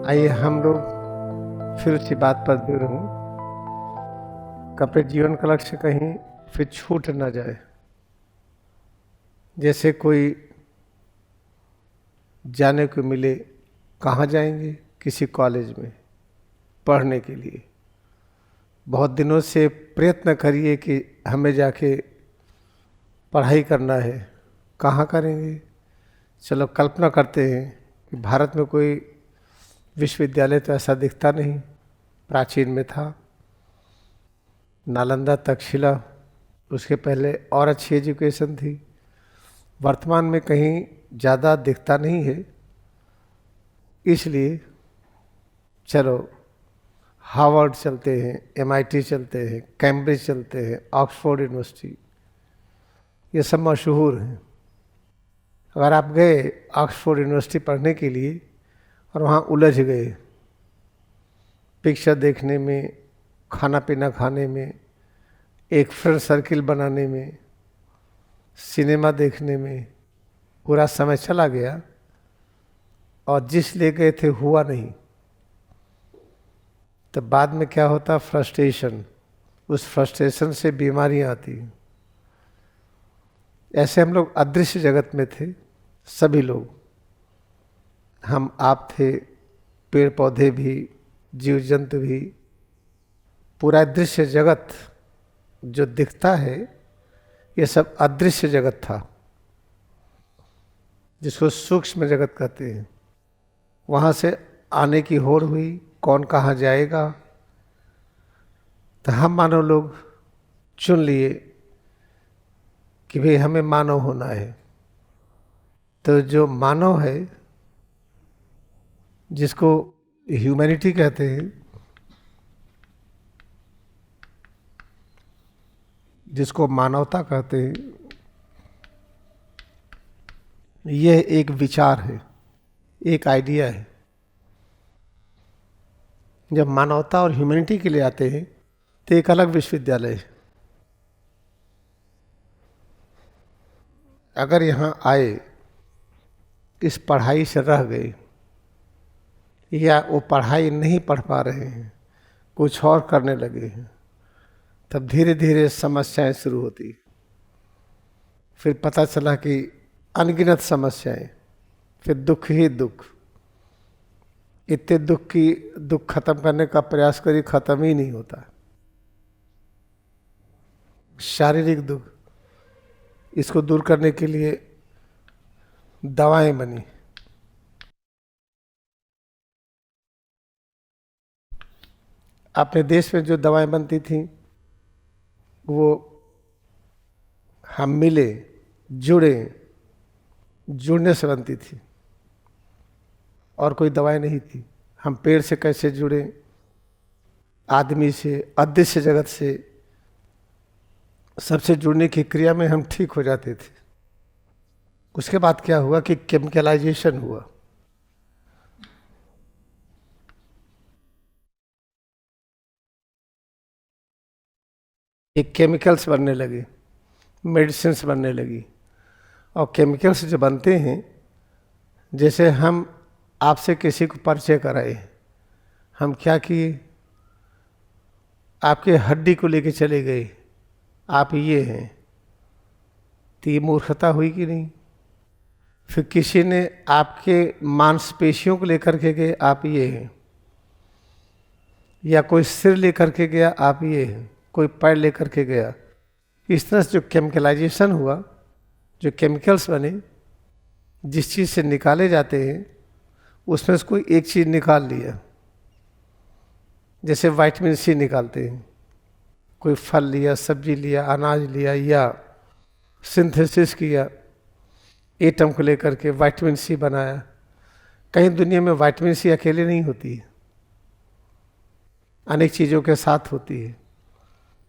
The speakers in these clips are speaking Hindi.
आइए हम लोग फिर उसी बात पर जुड़ हूँ कि अपने जीवन का लक्ष्य कहीं फिर छूट न जाए। जैसे कोई जाने को मिले, कहाँ जाएंगे? किसी कॉलेज में पढ़ने के लिए। बहुत दिनों से प्रयत्न करिए कि हमें जाके पढ़ाई करना है, कहाँ करेंगे? चलो कल्पना करते हैं कि भारत में कोई विश्वविद्यालय तो ऐसा दिखता नहीं। प्राचीन में था नालंदा, तक्षशिला, उसके पहले और अच्छी एजुकेशन थी। वर्तमान में कहीं ज़्यादा दिखता नहीं है। इसलिए चलो हार्वर्ड चलते हैं, एमआईटी चलते हैं, कैम्ब्रिज चलते हैं, ऑक्सफोर्ड यूनिवर्सिटी, ये सब मशहूर हैं। अगर आप गए ऑक्सफोर्ड यूनिवर्सिटी पढ़ने के लिए और वहाँ उलझ गए, पिक्चर देखने में, खाना पीना खाने में, एक फ्रेंड सर्किल बनाने में, सिनेमा देखने में पूरा समय चला गया और जिस ले गए थे हुआ नहीं, तो बाद में क्या होता? फ्रस्ट्रेशन। उस फ्रस्ट्रेशन से बीमारियां आती हैं। ऐसे हम लोग अदृश्य जगत में थे, सभी लोग। हम आप थे, पेड़ पौधे भी, जीव जंतु भी। पूरा दृश्य जगत जो दिखता है ये सब अदृश्य जगत था, जिसको सूक्ष्म जगत कहते हैं। वहां से आने की होड़ हुई, कौन कहाँ जाएगा। तो हम मानव लोग चुन लिए कि भाई हमें मानव होना है। तो जो मानव है, जिसको ह्यूमैनिटी कहते हैं, जिसको मानवता कहते हैं, यह एक विचार है, एक आइडिया है। जब मानवता और ह्यूमैनिटी के लिए आते हैं तो एक अलग विश्वविद्यालय है। अगर यहाँ आए, इस पढ़ाई से रह गए या वो पढ़ाई नहीं पढ़ पा रहे हैं, कुछ और करने लगे हैं, तब धीरे धीरे समस्याएं शुरू होती। फिर पता चला कि अनगिनत समस्याएं, फिर दुख ही दुख। इतने दुख खत्म करने का प्रयास करी, खत्म ही नहीं होता। शारीरिक दुख, इसको दूर करने के लिए दवाएं बनी। अपने देश में जो दवाएं बनती थी वो हम मिले, जुड़े, जुड़ने से बनती थी, और कोई दवाएं नहीं थी। हम पेड़ से कैसे जुड़े, आदमी से, अदृश्य जगत से, सबसे जुड़ने की क्रिया में हम ठीक हो जाते थे। उसके बाद क्या हुआ कि केमिकलाइजेशन हुआ। एक केमिकल्स बनने लगे, मेडिसिन्स बनने लगी। और केमिकल्स जो बनते हैं, जैसे हम आपसे किसी को परिचय कराए, हम क्या किए? आपके हड्डी को लेके चले गए, आप ये हैं, तो ये मूर्खता हुई कि नहीं? फिर किसी ने आपके मांसपेशियों को लेकर के गए, आप ये हैं। या कोई सिर लेकर के गया, आप ये हैं। कोई पैर लेकर के गया। इस तरह से जो केमिकलाइजेशन हुआ, जो केमिकल्स बने, जिस चीज़ से निकाले जाते हैं उसमें से कोई एक चीज़ निकाल लिया। जैसे विटामिन सी निकालते हैं, कोई फल लिया, सब्जी लिया, अनाज लिया, या सिंथेसिस किया, एटम को लेकर के विटामिन सी बनाया। कहीं दुनिया में विटामिन सी अकेले नहीं होती है, अनेक चीज़ों के साथ होती है।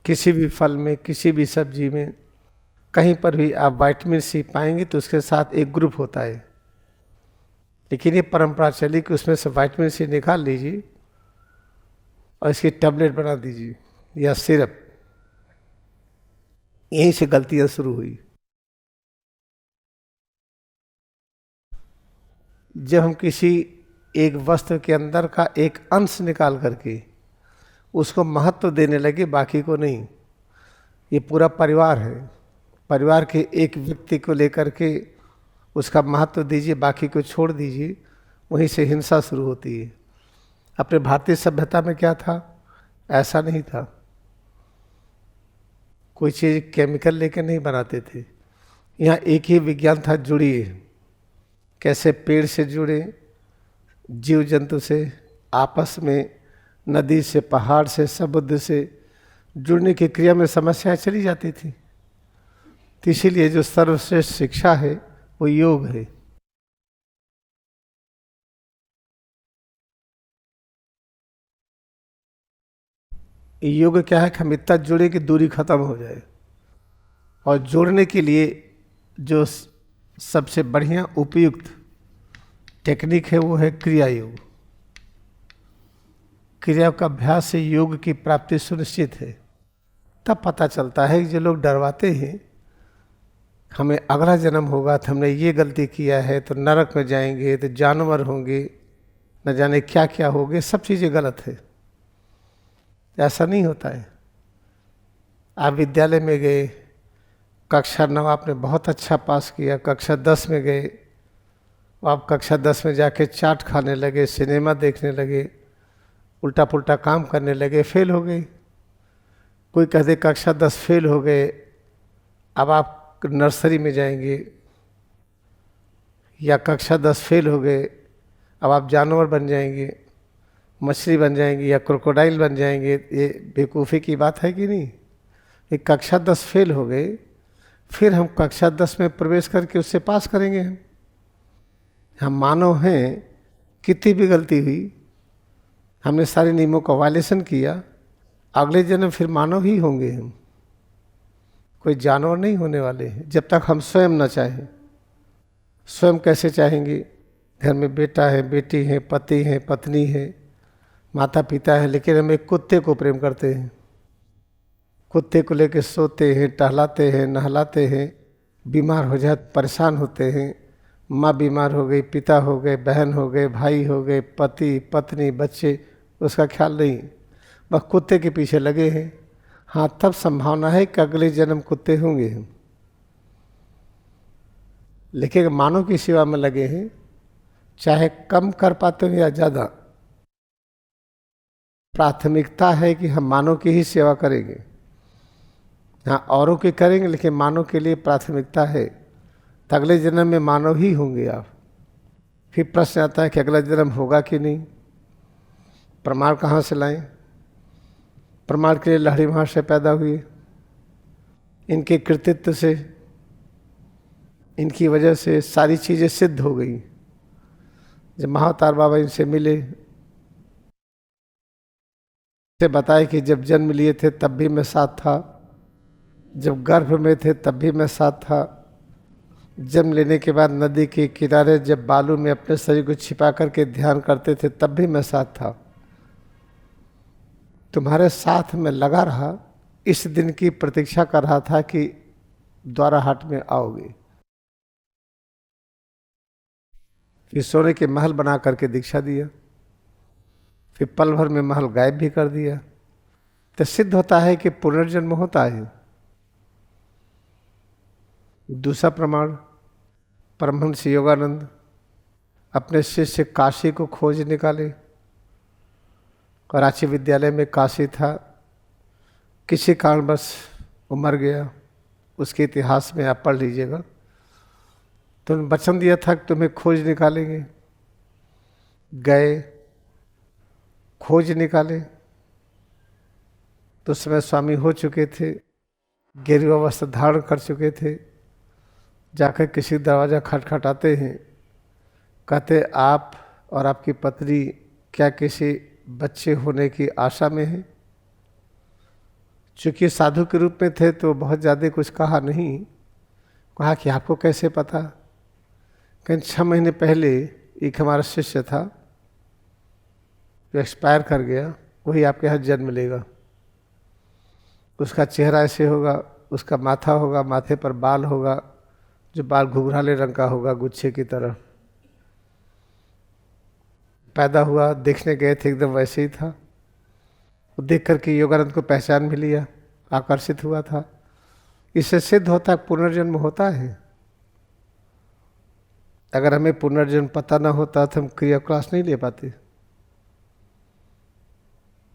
किसी भी फल में, किसी भी सब्जी में, कहीं पर भी आप विटामिन सी पाएंगे तो उसके साथ एक ग्रुप होता है। लेकिन ये परंपरा चली कि उसमें से विटामिन सी निकाल लीजिए और इसकी टैबलेट बना दीजिए या सिरप। यहीं से गलतियां शुरू हुई। जब हम किसी एक वस्तु के अंदर का एक अंश निकाल करके उसको महत्व देने लगे, बाकी को नहीं। ये पूरा परिवार है, परिवार के एक व्यक्ति को लेकर के उसका महत्व दीजिए, बाकी को छोड़ दीजिए, वहीं से हिंसा शुरू होती है। अपने भारतीय सभ्यता में क्या था? ऐसा नहीं था। कोई चीज़ केमिकल लेकर नहीं बनाते थे। यहाँ एक ही विज्ञान था, जुड़िए। कैसे पेड़ से जुड़े, जीव जंतु से, आपस में, नदी से, पहाड़ से, समुद्र से जुड़ने की क्रिया में समस्याएं चली जाती थी। तो इसीलिए जो सर्वश्रेष्ठ शिक्षा है वो योग है। योग क्या है कि हम इतना जुड़े कि दूरी खत्म हो जाए। और जोड़ने के लिए जो सबसे बढ़िया उपयुक्त टेक्निक है वो है क्रिया योग। क्रिया का अभ्यास से योग की प्राप्ति सुनिश्चित है। तब पता चलता है कि जो लोग डरवाते हैं हमें अगला जन्म होगा तो हमने ये गलती किया है तो नरक में जाएंगे, तो जानवर होंगे, न जाने क्या क्या होंगे, सब चीज़ें गलत है। ऐसा नहीं होता है। आप विद्यालय में गए, कक्षा 9 आपने बहुत अच्छा पास किया, कक्षा 10 में गए, आप कक्षा 10 में जाके चाट खाने लगे, सिनेमा देखने लगे, उल्टा पुल्टा काम करने लगे, फेल हो गए। कोई कहते कक्षा 10 फेल हो गए, अब आप नर्सरी में जाएंगे, या कक्षा 10 फेल हो गए, अब आप जानवर बन जाएंगे, मछली बन जाएंगे या क्रोकोडाइल बन जाएंगे। ये बेवकूफ़ी की बात है कि नहीं? एक कक्षा 10 फेल हो गए, फिर हम कक्षा 10 में प्रवेश करके उससे पास करेंगे। हम मानव हैं, कितनी भी गलती हुई, हमने सारे नियमों का वायलेशन किया, अगले जन्म फिर मानव ही होंगे हम, कोई जानवर नहीं होने वाले हैं, जब तक हम स्वयं न चाहें। स्वयं कैसे चाहेंगे? घर में बेटा है, बेटी है, पति है, पत्नी है, माता पिता है, लेकिन हम एक कुत्ते को प्रेम करते हैं। कुत्ते को लेकर सोते हैं, टहलाते हैं, नहलाते हैं, बीमार हो जाए परेशान होते हैं। माँ बीमार हो गई, पिता हो गए, बहन हो गए, भाई हो गए, पति पत्नी बच्चे, उसका ख्याल नहीं, बस कुत्ते के पीछे लगे हैं। हाँ, तब संभावना है कि अगले जन्म कुत्ते होंगे हम। लेकिन मानव की सेवा में लगे हैं, चाहे कम कर पाते हो या ज़्यादा, प्राथमिकता है कि हम मानव की ही सेवा करेंगे। हाँ, औरों की करेंगे, लेकिन मानव के लिए प्राथमिकता है। तो अगले जन्म में मानव ही होंगे आप। फिर प्रश्न आता है कि अगला जन्म होगा कि नहीं, प्रमाण कहाँ से लाएं? प्रमाण के लिए लहरी महाशय पैदा हुए, इनके कृतित्व से, इनकी वजह से सारी चीज़ें सिद्ध हो गई। जब महाअवतार बाबा इनसे मिले, से बताए कि जब जन्म लिए थे तब भी मैं साथ था, जब गर्भ में थे तब भी मैं साथ था, जन्म लेने के बाद नदी के किनारे जब बालू में अपने शरीर को छिपा करके ध्यान करते थे तब भी मैं साथ था। तुम्हारे साथ में लगा रहा, इस दिन की प्रतीक्षा कर रहा था कि द्वारा हाट में आओगे। फिर सोने के महल बना करके दीक्षा दिया, फिर पल भर में महल गायब भी कर दिया। तो सिद्ध होता है कि पुनर्जन्म होता है। दूसरा प्रमाण, परमहंस योगानंद अपने शिष्य काशी को खोज निकाले। कराची विद्यालय में काशी था, किसी कारणवश वो मर गया, उसके इतिहास में आप पढ़ लीजिएगा। तो उन्होंने वचन दिया था कि तुम्हें खोज निकालेंगे। गए, खोज निकाले, तो उस समय स्वामी हो चुके थे, गेरुआ वस्त्र धारण कर चुके थे। जाकर किसी दरवाज़ा खटखटाते हैं, कहते आप और आपकी पत्नी क्या किसी बच्चे होने की आशा में हैं? चूँकि साधु के रूप में थे तो बहुत ज़्यादा कुछ कहा नहीं, कहा कि आपको कैसे पता? कहीं 6 महीने पहले एक हमारा शिष्य था जो एक्सपायर कर गया, वही आपके यहाँ जन्म लेगा। उसका चेहरा ऐसे होगा, उसका माथा होगा, माथे पर बाल होगा, जो बाल घुघराले रंग का होगा, गुच्छे की तरह। पैदा हुआ, देखने गए थे, एकदम वैसे ही था। वो देख करके योगानंद को पहचान भी लिया, आकर्षित हुआ था। इससे सिद्ध होता है पुनर्जन्म होता है। अगर हमें पुनर्जन्म पता ना होता तो हम क्रिया क्लास नहीं ले पाते।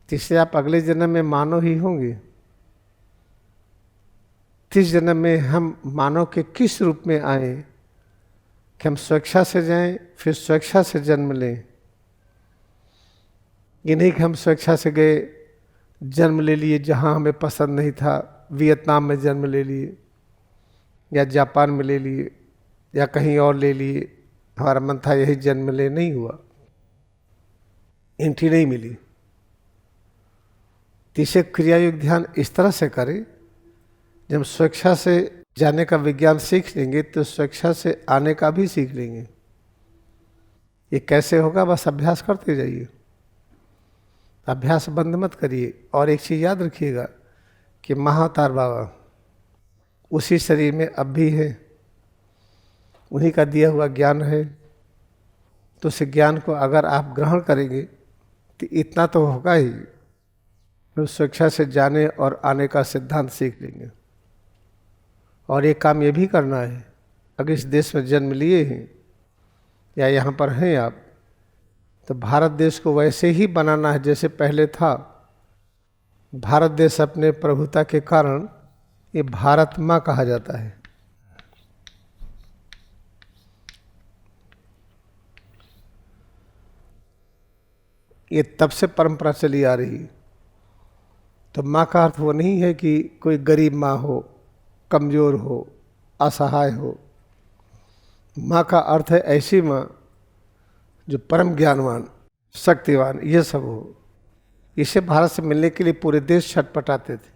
इसलिए आप अगले जन्म में मानव ही होंगे। 30 जन्म में हम मानव के किस रूप में आए कि हम स्वेच्छा से जाएं, फिर स्वेच्छा से जन्म लें। ये नहीं कि हम स्वेच्छा से गए, जन्म ले लिए जहाँ हमें पसंद नहीं था, वियतनाम में जन्म ले लिए या जापान में ले लिए या कहीं और ले लिए, हमारा मन था यही जन्म ले, नहीं हुआ, एंट्री नहीं मिली। तीसरे क्रियायुक्त ध्यान इस तरह से करें, जब हम स्वेच्छा से जाने का विज्ञान सीख लेंगे तो स्वेच्छा से आने का भी सीख लेंगे। ये कैसे होगा? बस अभ्यास करते जाइए, अभ्यास बंद मत करिए। और एक चीज़ याद रखिएगा कि महाअवतार बाबा उसी शरीर में अब भी है, उन्हीं का दिया हुआ ज्ञान है। तो उस ज्ञान को अगर आप ग्रहण करेंगे तो इतना तो होगा ही, तो स्वेच्छा से जाने और आने का सिद्धांत सीख लेंगे। और एक काम ये भी करना है, अगर इस देश में जन्म लिए हैं या यहाँ पर हैं आप, तो भारत देश को वैसे ही बनाना है जैसे पहले था। भारत देश अपने प्रभुता के कारण ये भारत माँ कहा जाता है। ये तब से परंपरा चली आ रही। तो माँ का अर्थ वो नहीं है कि कोई गरीब माँ हो, कमज़ोर हो, असहाय हो। माँ का अर्थ है ऐसी माँ जो परम ज्ञानवान, शक्तिवान, ये सब हो। इसे भारत से मिलने के लिए पूरे देश छटपटाते थे।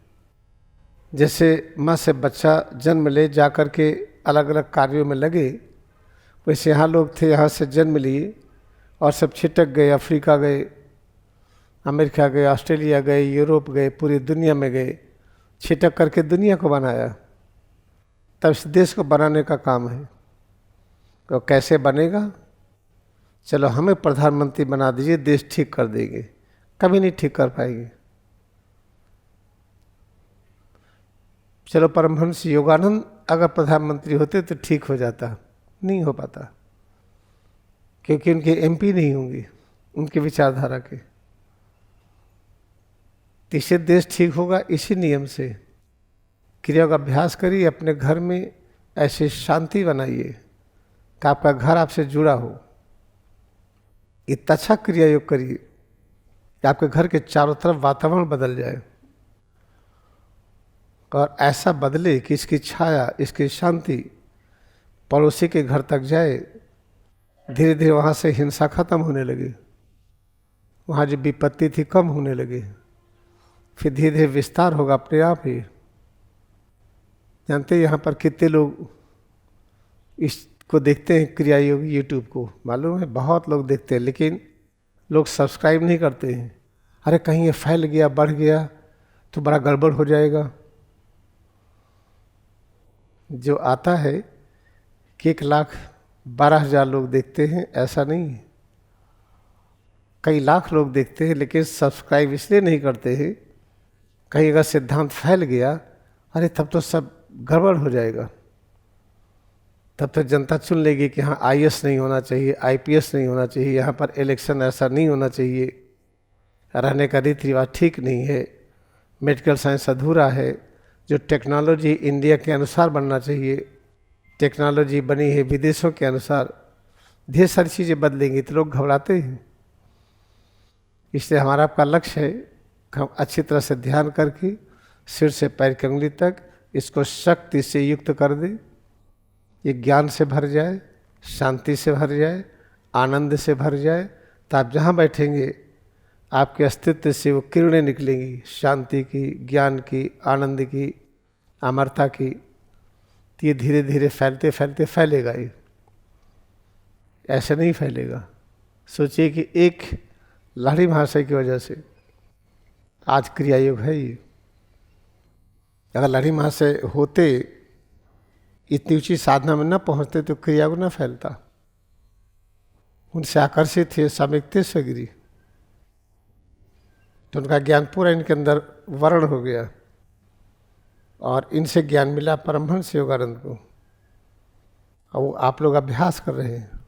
जैसे माँ से बच्चा जन्म ले जा कर के अलग अलग कार्यों में लगे, वैसे यहाँ लोग थे, यहाँ से जन्म लिए और सब छिटक गए, अफ्रीका गए, अमेरिका गए, ऑस्ट्रेलिया गए, यूरोप गए, पूरी दुनिया में गए, छिटक करके दुनिया को बनाया। तब इस देश को बनाने का काम है। तो कैसे बनेगा? चलो हमें प्रधानमंत्री बना दीजिए, देश ठीक कर देंगे। कभी नहीं ठीक कर पाएंगे। चलो परमहंस योगानंद अगर प्रधानमंत्री होते तो ठीक हो जाता, नहीं हो पाता, क्योंकि उनके एमपी नहीं होंगे उनके विचारधारा के। तीसरे देश ठीक होगा इसी नियम से। क्रिया का अभ्यास करिए, अपने घर में ऐसी शांति बनाइए कि आपका घर आपसे जुड़ा हो। इतना अच्छा क्रिया योग करिए कि आपके घर के चारों तरफ वातावरण बदल जाए, और ऐसा बदले कि इसकी छाया, इसकी शांति पड़ोसी के घर तक जाए। धीरे धीरे वहाँ से हिंसा खत्म होने लगी, वहाँ जो विपत्ति थी कम होने लगी, फिर धीरे धीरे विस्तार होगा अपने आप ही। जानते हैं यहाँ पर कितने लोग इसको देखते हैं, क्रिया योग यूट्यूब को? मालूम है बहुत लोग देखते हैं, लेकिन लोग सब्सक्राइब नहीं करते हैं। अरे कहीं ये फैल गया, बढ़ गया तो बड़ा गड़बड़ हो जाएगा। जो आता है कि 1,12,000 लोग देखते हैं, ऐसा नहीं है। कई लाख लोग देखते हैं, लेकिन सब्सक्राइब इसलिए नहीं करते हैं, कहीं अगर सिद्धांत फैल गया, अरे तब तो सब गड़बड़ हो जाएगा। तब तो जनता चुन लेगी कि हाँ आईएएस नहीं होना चाहिए, आईपीएस नहीं होना चाहिए, यहाँ पर इलेक्शन ऐसा नहीं होना चाहिए, रहने का रीति रिवाज ठीक नहीं है, मेडिकल साइंस अधूरा है, जो टेक्नोलॉजी इंडिया के अनुसार बनना चाहिए, टेक्नोलॉजी बनी है विदेशों के अनुसार। ढेर सारी चीज़ें बदलेंगी तो लोग घबराते हैं। इसलिए हमारा आपका लक्ष्य है कि हम अच्छी तरह से ध्यान करके सिर से पैर की उंगली तक इसको शक्ति से युक्त कर दें। ये ज्ञान से भर जाए, शांति से भर जाए, आनंद से भर जाए, तो आप जहाँ बैठेंगे आपके अस्तित्व से वो किरणें निकलेंगी, शांति की, ज्ञान की, आनंद की, अमरता की। तो ये धीरे धीरे फैलते फैलते फैलेगा। ये ऐसे नहीं फैलेगा। सोचिए कि एक लाहिड़ी महाशय की वजह से आज क्रिया योग है। ये अगर लाहिड़ी महाशय होते, इतनी ऊंची साधना में न पहुंचते, तो क्रिया को न फैलता। उनसे आकर्षित थे स्वामी युक्तेश्वर गिरी, तो उनका ज्ञान पूरा इनके अंदर वर्ण हो गया और इनसे ज्ञान मिला परमहंस योगानंद को, और वो आप लोग अभ्यास कर रहे हैं।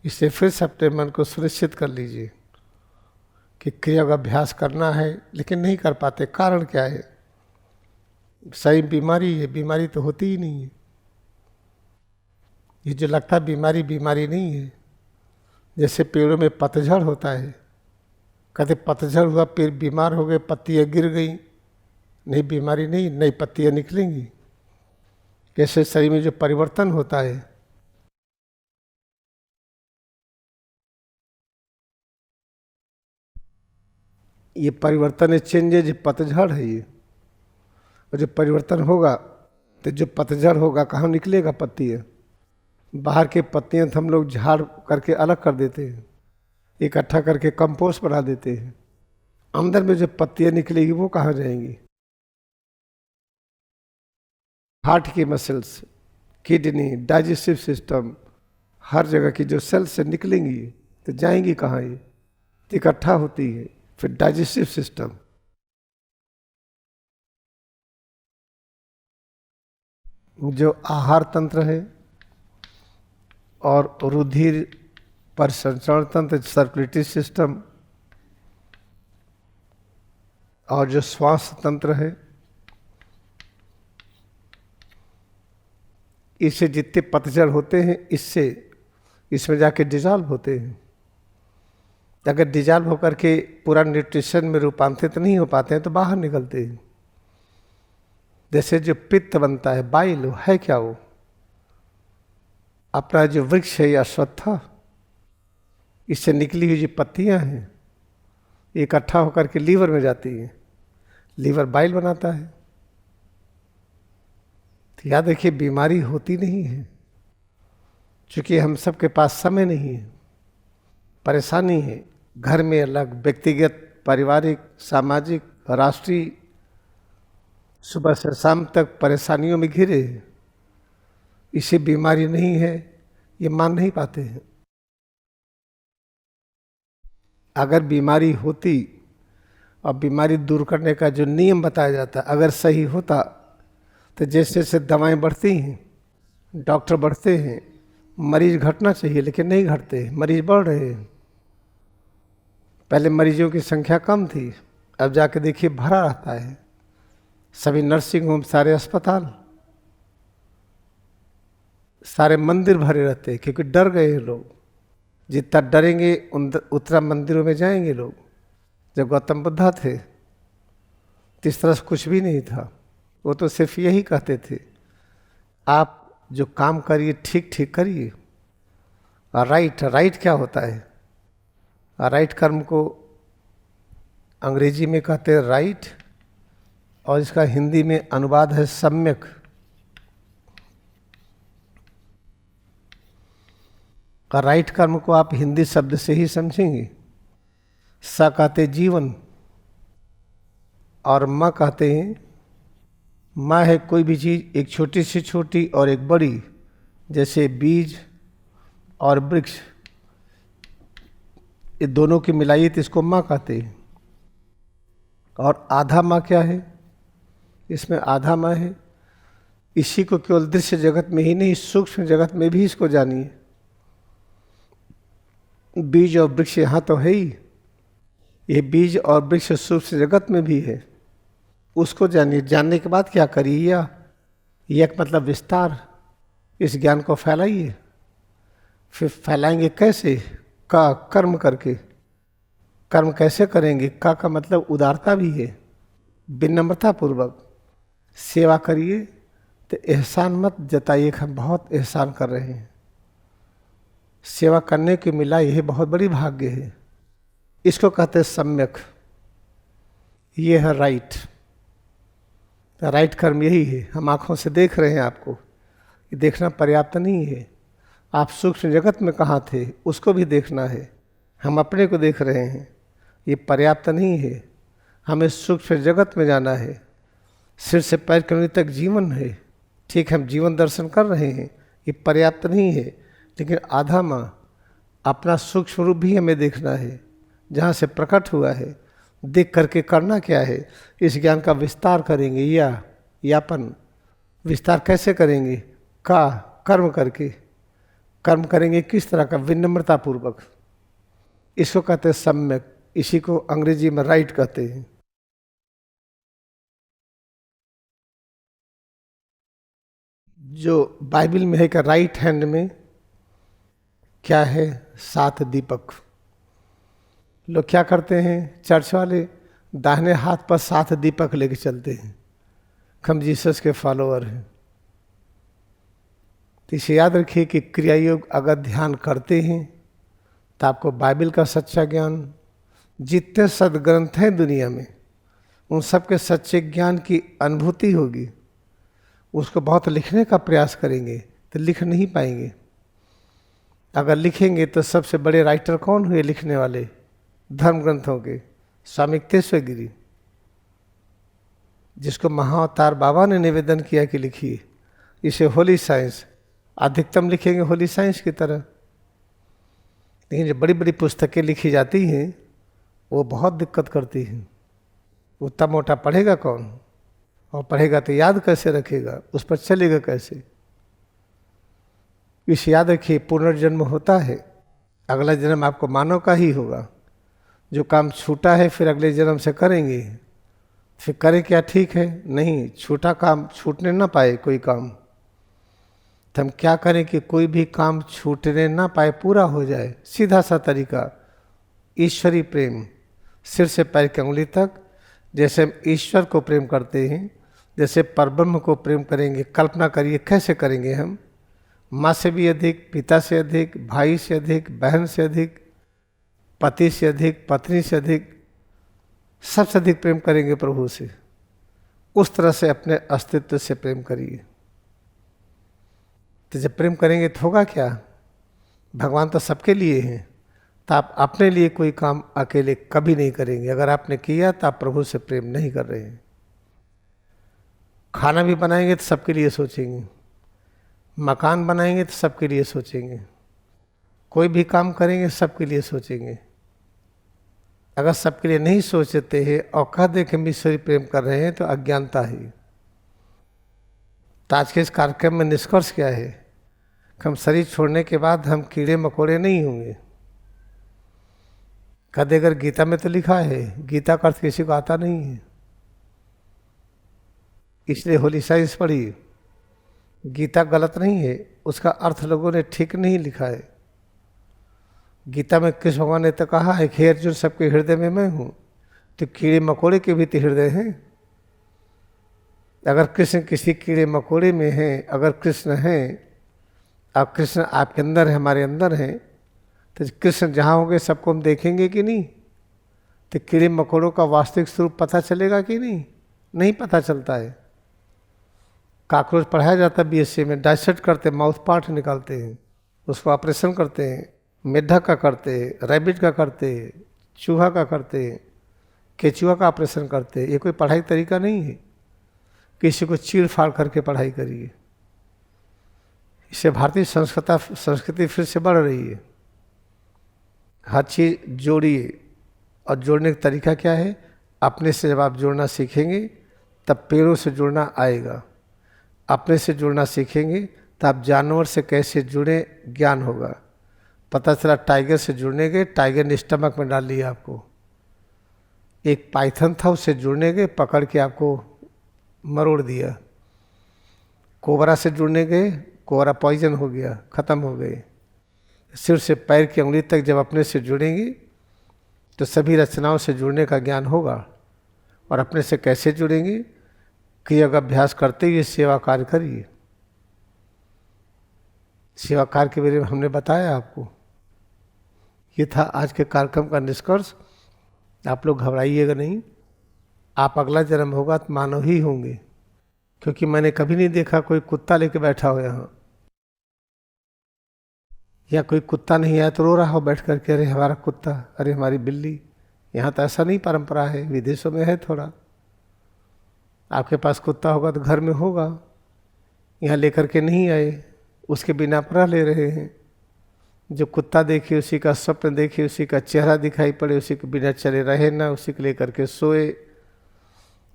इससे फिर से अपने मन को सुनिश्चित कर लीजिए कि क्रिया का अभ्यास करना है लेकिन नहीं कर पाते। कारण क्या है? सही बीमारी है, बीमारी तो होती ही नहीं है। ये जो लगता है बीमारी, बीमारी नहीं है। जैसे पेड़ों में पतझड़ होता है, कहते पतझड़ हुआ, पेड़ बीमार हो गए, पत्तियाँ गिर गई, नहीं बीमारी नहीं, नई पत्तियाँ निकलेंगी। कैसे शरीर में जो परिवर्तन होता है, ये परिवर्तन है, चेंजेज, पतझड़ है ये। और जो परिवर्तन होगा तो जो पतझड़ होगा कहाँ निकलेगा? पत्तियाँ बाहर के पत्तियाँ तो हम लोग झाड़ करके अलग कर देते हैं, इकट्ठा करके कंपोस्ट बना देते हैं। अंदर में जो पत्तियाँ निकलेगी वो कहाँ जाएंगी? हार्ट की मसल्स, किडनी, डाइजेस्टिव सिस्टम, हर जगह की जो सेल्स से निकलेंगी तो जाएंगी कहाँ? ये इकट्ठा होती है, फिर डाइजेस्टिव सिस्टम। जो आहार तंत्र है और रुधिर परिसंचरण तंत्र, सर्कुलेटरी सिस्टम, और जो श्वास तंत्र है, इससे जितने पतझड़ होते हैं इससे इसमें जाके डिजॉल्व होते हैं। अगर डिजॉल्व होकर के पूरा न्यूट्रिशन में रूपांतरित नहीं हो पाते हैं तो बाहर निकलते हैं। जैसे जो पित्त बनता है, बाइल, है क्या? वो अपना जो वृक्ष है या अश्वत्था, इससे निकली हुई जो पत्तियां हैं इकट्ठा होकर के लीवर में जाती है, लीवर बाइल बनाता है। तो याद रखिए बीमारी होती नहीं है, क्योंकि हम सबके पास समय नहीं है। परेशानी है, घर में अलग, व्यक्तिगत, पारिवारिक, सामाजिक, राष्ट्रीय, सुबह से शाम तक परेशानियों में घिरे। इसे बीमारी नहीं है ये मान नहीं पाते हैं। अगर बीमारी होती और बीमारी दूर करने का जो नियम बताया जाता अगर सही होता तो जैसे जैसे दवाएं बढ़ती हैं, डॉक्टर बढ़ते हैं, मरीज घटना चाहिए लेकिन नहीं घटते, मरीज बढ़ रहे हैं। पहले मरीजों की संख्या कम थी, अब जाके देखिए भरा रहता है। सभी नर्सिंग होम, सारे अस्पताल, सारे मंदिर भरे रहते हैं, क्योंकि डर गए हैं लोग। जितना डरेंगे उतना मंदिरों में जाएंगे लोग। जब गौतम बुद्धा थे तो इस तरह से कुछ भी नहीं था, वो तो सिर्फ यही कहते थे आप जो काम करिए ठीक ठीक करिए। और राइट क्या होता है? राइट कर्म को अंग्रेजी में कहते हैं राइट, और इसका हिंदी में अनुवाद है सम्यक। राइट कर्म को आप हिंदी शब्द से ही समझेंगे। स कहते जीवन और म कहते हैं, माँ है कोई भी चीज़, एक छोटी से छोटी और एक बड़ी, जैसे बीज और वृक्ष, ये दोनों की मिलाइए तो इसको माँ कहते हैं। और आधा माँ क्या है? इसमें आधा माँ है। इसी को केवल दृश्य जगत में ही नहीं, सूक्ष्म जगत में भी इसको जानिए। बीज और वृक्ष यहाँ तो है ही, ये बीज और वृक्ष सूक्ष्म जगत में भी है, उसको जानिए। जानने के बाद क्या करिए? यह मतलब विस्तार, इस ज्ञान को फैलाइए। फिर फैलाएंगे कैसे? का कर्म करके। कर्म कैसे करेंगे? का मतलब उदारता भी है, विनम्रता पूर्वक सेवा करिए। तो एहसान मत जताइए हम बहुत एहसान कर रहे हैं। सेवा करने के मिला यह बहुत बड़ी भाग्य है। इसको कहते हैं सम्यक। ये है राइट। राइट कर्म यही है। हम आँखों से देख रहे हैं आपको, ये देखना पर्याप्त नहीं है। आप सूक्ष्म जगत में कहाँ थे उसको भी देखना है। हम अपने को देख रहे हैं, ये पर्याप्त नहीं है। हमें सूक्ष्म जगत में जाना है। सिर से पैर कमर तक जीवन है, ठीक, हम जीवन दर्शन कर रहे हैं, ये पर्याप्त नहीं है। लेकिन आधा माँ अपना सूक्ष्म रूप भी हमें देखना है, जहाँ से प्रकट हुआ है। देख करके करना क्या है, इस ज्ञान का विस्तार करेंगे। यापन विस्तार कैसे करेंगे? कर्म करके। कर्म करेंगे किस तरह का? विनम्रता पूर्वक। इसको कहते हैं सम्यक, इसी को अंग्रेजी में राइट कहते हैं। जो बाइबल में है कि राइट हैंड में क्या है? 7 दीपक। लोग क्या करते हैं, चर्च वाले दाहिने हाथ पर 7 दीपक लेके चलते हैं। हम जीसस के फॉलोअर हैं। तो इसे याद रखिए कि क्रिया योग अगर ध्यान करते हैं तो आपको बाइबल का सच्चा ज्ञान, जितने सदग्रंथ हैं दुनिया में, उन सब के सच्चे ज्ञान की अनुभूति होगी। उसको बहुत लिखने का प्रयास करेंगे तो लिख नहीं पाएंगे। अगर लिखेंगे तो सबसे बड़े राइटर कौन हुए लिखने वाले धर्म ग्रंथों के? स्वामी तेश्वर गिरी, जिसको महाअवतार बाबा ने निवेदन किया कि लिखिए। इसे होली साइंस, अधिकतम लिखेंगे होली साइंस की तरह। लेकिन जो बड़ी बड़ी पुस्तकें लिखी जाती हैं वो बहुत दिक्कत करती हैं। उतना मोटा पढ़ेगा कौन? और पढ़ेगा तो याद कैसे रखेगा? उस पर चलेगा कैसे? इसे याद रखिए, पुनर्जन्म होता है, अगला जन्म आपको मानव का ही होगा। जो काम छूटा है फिर अगले जन्म से करेंगे, फिर करें क्या? ठीक है, नहीं छूटा काम छूटने ना पाए कोई काम, तो हम क्या करें कि कोई भी काम छूटने ना पाए, पूरा हो जाए। सीधा सा तरीका, ईश्वरी प्रेम, सिर से पैर की अंगुली तक। जैसे हम ईश्वर को प्रेम करते हैं, जैसे परब्रह्म को प्रेम करेंगे। कल्पना करिए कैसे करेंगे हम? माँ से भी अधिक, पिता से अधिक, भाई से अधिक, बहन से अधिक, पति से अधिक, पत्नी से अधिक, सबसे अधिक प्रेम करेंगे प्रभु से। उस तरह से अपने अस्तित्व से प्रेम करिए। तो जब प्रेम करेंगे तो होगा क्या? भगवान तो सबके लिए हैं, तो आप अपने लिए कोई काम अकेले कभी नहीं करेंगे। अगर आपने किया तो आप प्रभु से प्रेम नहीं कर रहे हैं। खाना भी बनाएंगे तो सबके लिए सोचेंगे, मकान बनाएंगे तो सबके लिए सोचेंगे, कोई भी काम करेंगे सबके लिए सोचेंगे। अगर सबके लिए नहीं सोचते हैं और कह दे कि हम ईश्वरी प्रेम कर रहे हैं तो अज्ञानता है। तो आज के इस कार्यक्रम में निष्कर्ष क्या है कि हम शरीर छोड़ने के बाद हम कीड़े मकोड़े नहीं होंगे। कह दे अगर गीता में तो लिखा है, गीता का अर्थ किसी को आता नहीं है, इसलिए होली साइंस पढ़ी। गीता गलत नहीं है, उसका अर्थ लोगों ने ठीक नहीं लिखा है। गीता में कृष्ण भगवान ने तो कहा है कि हे अर्जुन सबके हृदय में मैं हूँ, तो कीड़े मकोड़े के भी तो हृदय हैं। अगर कृष्ण किसी कीड़े मकोड़े में हैं, अगर कृष्ण हैं और कृष्ण आपके अंदर है, हमारे अंदर हैं, तो कृष्ण जहाँ होंगे सबको हम देखेंगे कि नहीं? तो कीड़े मकोड़ों का वास्तविक स्वरूप पता चलेगा कि नहीं? नहीं पता चलता है। कॉकरोच पढ़ाया जाता है बीएससी में, डाइसेक्ट करते, माउथ पार्ट निकालते हैं, उसको ऑपरेशन करते हैं। मेढक का करते हैं, रैबिट का करते हैं, चूहा का करते हैं, केचुआ का ऑपरेशन करते हैं। ये कोई पढ़ाई तरीका नहीं है। किसी को चीड़ फाड़ करके पढ़ाई करिए। इससे भारतीय संस्कृति फिर से बढ़ रही है। हर चीज़ जोड़िए, और जोड़ने का तरीका क्या है? अपने से जब आप जुड़ना सीखेंगे तब पेड़ों से जुड़ना आएगा। अपने से जुड़ना सीखेंगे तो आप जानवर से कैसे जुड़े ज्ञान होगा। पता चला टाइगर से जुड़ने गए, टाइगर ने स्टमक में डाल लिया आपको। एक पाइथन था, उससे जुड़ने गए, पकड़ के आपको मरोड़ दिया। कोबरा से जुड़ने गए, कोबरा पॉइजन हो गया, ख़त्म हो गए। सिर से पैर की उंगली तक जब अपने से जुड़ेंगे तो सभी रचनाओं से जुड़ने का ज्ञान होगा। और अपने से कैसे जुड़ेंगे? कि अगर अभ्यास करते हुए सेवा कार्य करिए। सेवा कार्य के बारे में हमने बताया आपको। ये था आज के कार्यक्रम का निष्कर्ष। आप लोग घबराइएगा नहीं, आप अगला जन्म होगा तो मानव ही होंगे, क्योंकि मैंने कभी नहीं देखा कोई कुत्ता लेके बैठा हो यहाँ, या कोई कुत्ता नहीं आया तो रो रहा हो बैठ करके, अरे हमारा कुत्ता, अरे हमारी बिल्ली। यहाँ तो ऐसा नहीं परंपरा है, विदेशों में है थोड़ा। आपके पास कुत्ता होगा तो घर में होगा, यहाँ लेकर के नहीं आए, उसके बिना पर रह ले रहे हैं। जो कुत्ता देखिए उसी का स्वप्न देखिए, उसी का चेहरा दिखाई पड़े, उसी के बिना चले रहे ना, उसी के लेकर के सोए,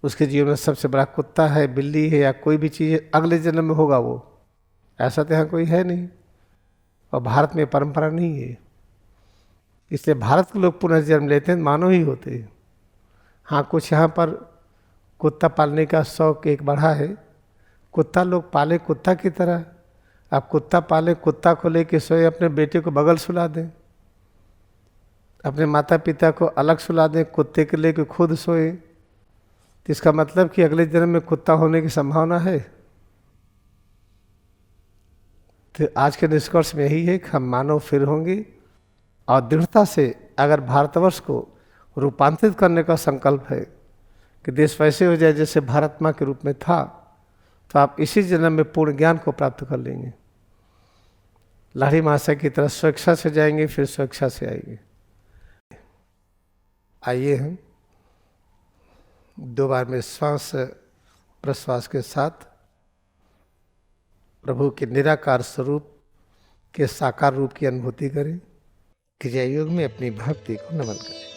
उसके जीवन में सबसे बड़ा कुत्ता है, बिल्ली है या कोई भी चीज़ अगले जन्म में होगा वो, ऐसा तो यहाँ कोई है नहीं। और भारत में परंपरा नहीं है, इसलिए भारत के लोग पुनर्जन्म लेते हैं, मानव ही होते हैं। हाँ, कुछ यहाँ पर कुत्ता पालने का शौक एक बढ़ा है, कुत्ता लोग पाले कुत्ता की तरह। आप कुत्ता पाले, कुत्ता को लेके सोए, अपने बेटे को बगल सुला दें, अपने माता पिता को अलग सुला दें, कुत्ते के लेके खुद सोए, तो इसका मतलब कि अगले जन्म में कुत्ता होने की संभावना है। तो आज के निष्कर्ष में यही है कि हम मानव फिर होंगे, और दृढ़ता से अगर भारतवर्ष को रूपांतरित करने का संकल्प है कि देश वैसे हो जाए जैसे भारत माँ के रूप में था, तो आप इसी जन्म में पूर्ण ज्ञान को प्राप्त कर लेंगे। लाहिड़ी महाशय की तरह स्वेच्छा से जाएंगे, फिर स्वेच्छा से आएंगे। आइए हम 2 बार में श्वास प्रश्वास के साथ प्रभु के निराकार स्वरूप के साकार रूप की अनुभूति करें। क्रिया योग में अपनी भक्ति को नमन करें।